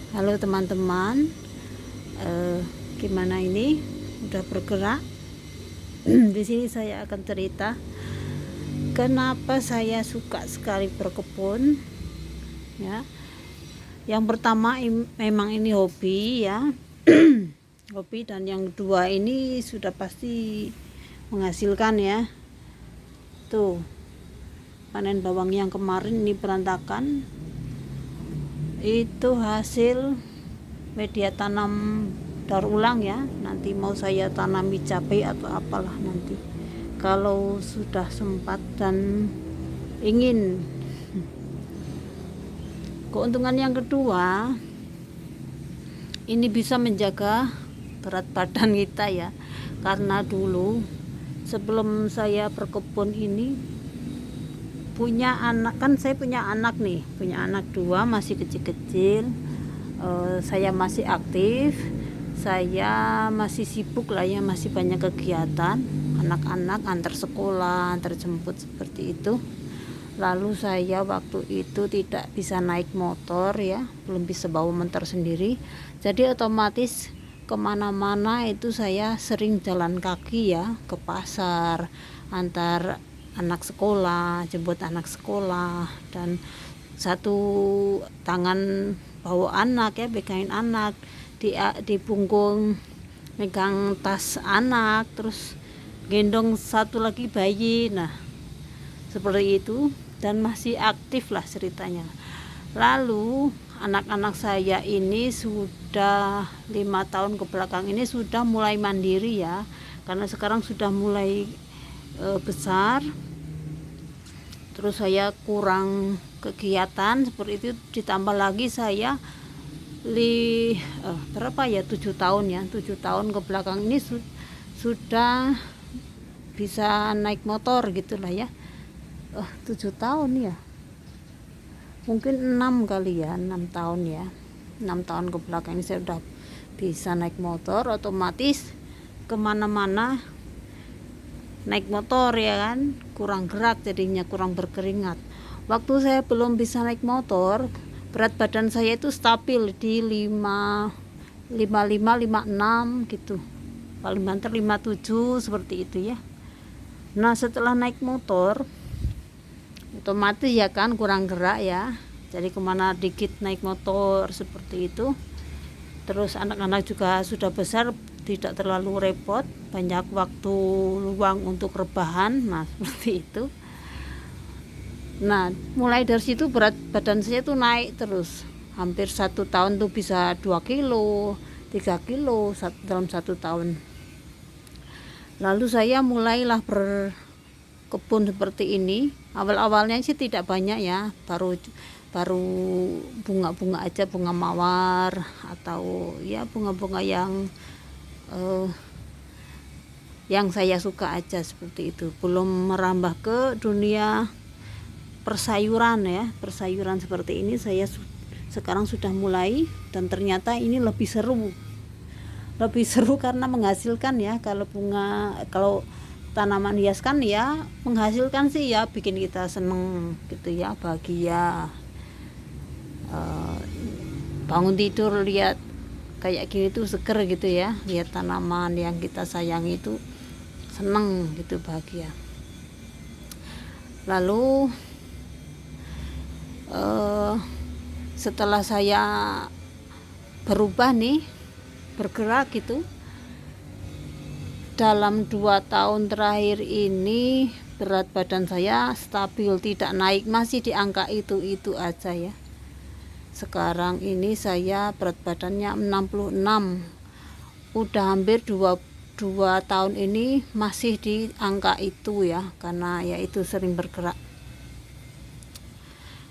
Halo teman-teman, gimana ini? Udah bergerak? Di sini saya akan cerita kenapa saya suka sekali berkebun. Ya, yang pertama memang ini hobi ya, hobi, dan yang kedua ini sudah pasti menghasilkan ya. Tuh, panen bawang yang kemarin ini berantakan. Itu hasil media tanam daur ulang ya. Nanti mau saya tanami cabai atau apalah nanti kalau sudah sempat dan ingin. Keuntungan yang kedua, ini bisa menjaga berat badan kita ya, karena dulu sebelum saya berkebun ini punya anak, kan saya punya anak dua, masih kecil-kecil. Saya masih aktif, saya masih sibuk lah ya, masih banyak kegiatan anak-anak, antar sekolah, antar jemput seperti itu. Lalu saya waktu itu tidak bisa naik motor ya, belum bisa bawa motor sendiri, jadi otomatis kemana-mana itu saya sering jalan kaki ya, ke pasar, antar anak sekolah, jemput anak sekolah, dan satu tangan bawa anak ya, pegangin anak, di punggung megang tas anak, terus gendong satu lagi bayi. Nah seperti itu, dan masih aktif lah ceritanya. Lalu anak-anak saya ini sudah 5 tahun ke belakang ini sudah mulai mandiri ya, karena sekarang sudah mulai besar. Terus saya kurang kegiatan seperti itu, ditambah lagi saya 7 tahun ya, 7 tahun ke belakang ini sudah bisa naik motor gitulah ya. 7 tahun ya, mungkin 6 kali ya, 6 tahun ya, 6 tahun ke belakang ini saya udah bisa naik motor. Otomatis kemana-mana naik motor ya kan, kurang gerak jadinya, kurang berkeringat. Waktu saya belum bisa naik motor, berat badan saya itu stabil di 55, 56 gitu, paling banter 57 seperti itu ya. Nah setelah naik motor otomatis ya kan kurang gerak ya, jadi kemana dikit naik motor seperti itu. Terus anak-anak juga sudah besar, tidak terlalu repot, banyak waktu luang untuk rebahan. Nah seperti itu. Nah mulai dari situ berat badan saya tuh naik terus, hampir 1 tahun tuh bisa 2 kilo 3 kilo dalam 1 tahun. Lalu saya mulailah berkebun seperti ini. Awal-awalnya sih tidak banyak ya, baru bunga-bunga aja, bunga mawar atau ya bunga-bunga yang saya suka aja seperti itu. Belum merambah ke dunia persayuran ya, persayuran seperti ini saya sekarang sudah mulai, dan ternyata ini lebih seru karena menghasilkan ya. Kalau tanaman hias kan ya menghasilkan sih ya, bikin kita seneng gitu ya, bahagia. Bangun tidur lihat kayak gini tuh seger gitu ya, lihat tanaman yang kita sayangi itu seneng gitu, bahagia. Lalu setelah saya berubah nih, bergerak gitu, dalam 2 tahun terakhir ini berat badan saya stabil, tidak naik, masih di angka itu aja ya. Sekarang ini saya berat badannya 66, udah hampir 2 tahun ini masih di angka itu ya, karena ya itu sering bergerak.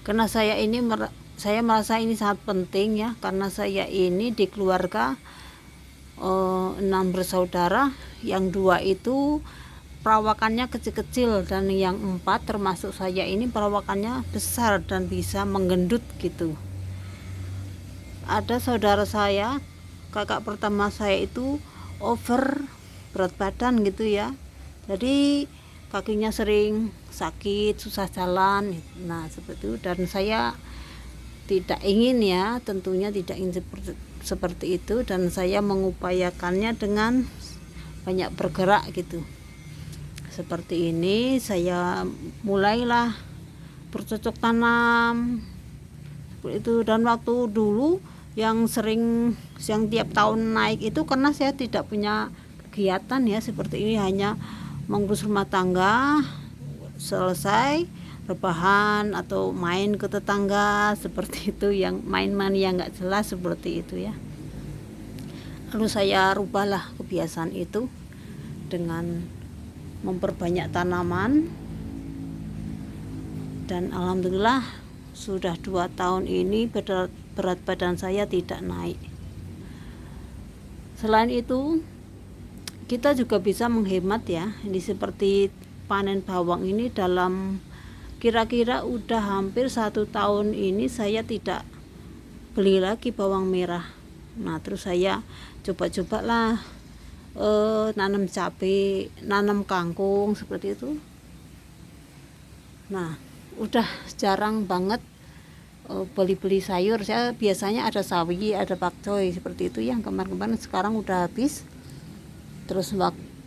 Karena saya merasa ini sangat penting ya, karena saya ini di keluarga 6 bersaudara, yang 2 itu perawakannya kecil-kecil, dan yang 4 termasuk saya ini perawakannya besar dan bisa menggendut gitu. Ada saudara saya, kakak pertama saya itu over berat badan gitu ya, jadi kakinya sering sakit, susah jalan. Nah seperti itu, dan saya tidak ingin ya, tentunya tidak ingin seperti itu, dan saya mengupayakannya dengan banyak bergerak gitu. Seperti ini saya mulailah bercocok tanam seperti itu. Dan waktu dulu yang tiap tahun naik itu karena saya tidak punya kegiatan ya seperti ini, hanya mengurus rumah tangga, selesai rebahan atau main ke tetangga seperti itu, yang main-main yang nggak jelas seperti itu ya. Lalu saya rubahlah kebiasaan itu dengan memperbanyak tanaman, dan alhamdulillah sudah 2 tahun ini berat badan saya tidak naik. Selain itu kita juga bisa menghemat ya. Ini seperti panen bawang ini, dalam kira-kira udah hampir 1 tahun ini saya tidak beli lagi bawang merah. Nah terus saya coba-cobalah nanam cabai, nanam kangkung seperti itu. Nah udah jarang banget beli-beli sayur. Saya biasanya ada sawi, ada pakcoy seperti itu yang kemarin-kemarin, sekarang udah habis. Terus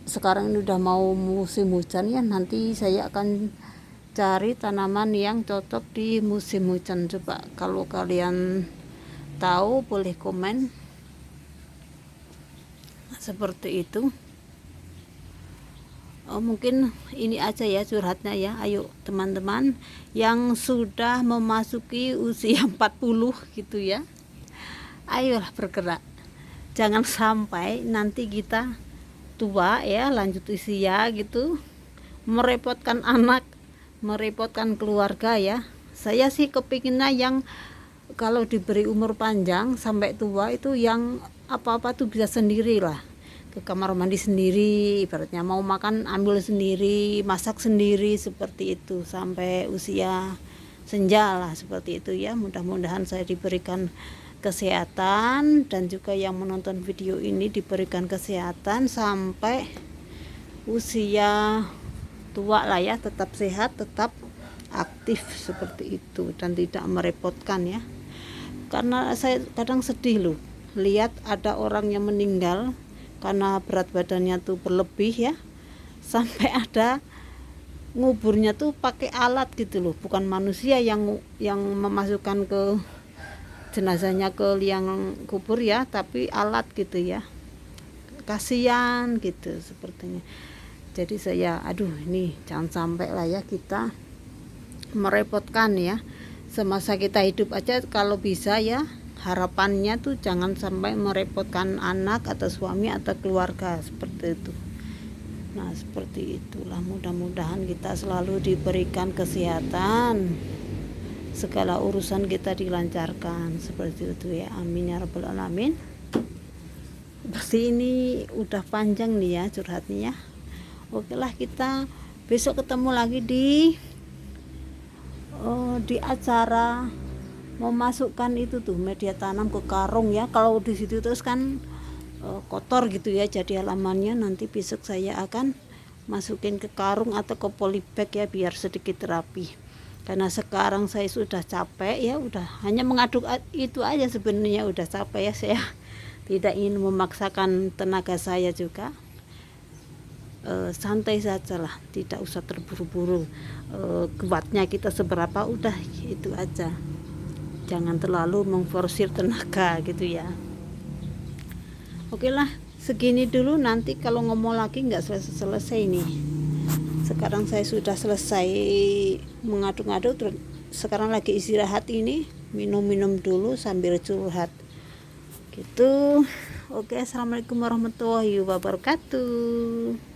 sekarang ini udah mau musim hujan ya, nanti saya akan cari tanaman yang cocok di musim hujan. Coba kalau kalian tahu boleh komen. Seperti itu. Mungkin ini aja ya curhatnya ya. Ayo teman-teman yang sudah memasuki usia 40 gitu ya, ayolah bergerak. Jangan sampai nanti kita tua ya, lanjut usia gitu, merepotkan anak, merepotkan keluarga ya. Saya sih kepinginnya yang kalau diberi umur panjang sampai tua itu yang apa-apa tuh bisa sendiri lah, ke kamar mandi sendiri, ibaratnya mau makan ambil sendiri, masak sendiri seperti itu sampai usia senja lah seperti itu ya. Mudah-mudahan saya diberikan kesehatan dan juga yang menonton video ini diberikan kesehatan sampai usia tua lah ya, tetap sehat, tetap aktif seperti itu dan tidak merepotkan ya. Karena saya kadang sedih loh lihat ada orang yang meninggal karena berat badannya tuh berlebih ya, sampai ada nguburnya tuh pakai alat gitu loh, bukan manusia yang memasukkan ke jenazahnya ke liang kubur ya, tapi alat gitu ya. Kasihan gitu sepertinya. Jadi saya ini jangan sampai lah ya kita merepotkan ya. Semasa kita hidup aja kalau bisa ya, harapannya tuh jangan sampai merepotkan anak atau suami atau keluarga seperti itu. Nah seperti itulah, mudah-mudahan kita selalu diberikan kesehatan, segala urusan kita dilancarkan seperti itu ya, amin ya rabbal alamin. Pasti ini udah panjang nih ya curhatnya. Oke lah, kita besok ketemu lagi di acara memasukkan itu tuh media tanam ke karung ya. Kalau di situ terus kan kotor gitu ya, jadi halamannya nanti besok saya akan masukin ke karung atau ke polybag ya, biar sedikit rapi. Karena sekarang saya sudah capek ya, udah hanya mengaduk itu aja sebenarnya udah capek ya. Saya tidak ingin memaksakan tenaga saya juga. Santai saja lah, tidak usah terburu-buru. Kuatnya kita seberapa udah itu aja, jangan terlalu memforsir tenaga gitu ya. Oke lah, segini dulu, nanti kalau ngomong lagi nggak selesai nih. Sekarang saya sudah selesai mengaduk-aduk, terus sekarang lagi istirahat ini, minum-minum dulu sambil curhat gitu. Oke, assalamualaikum warahmatullahi wabarakatuh.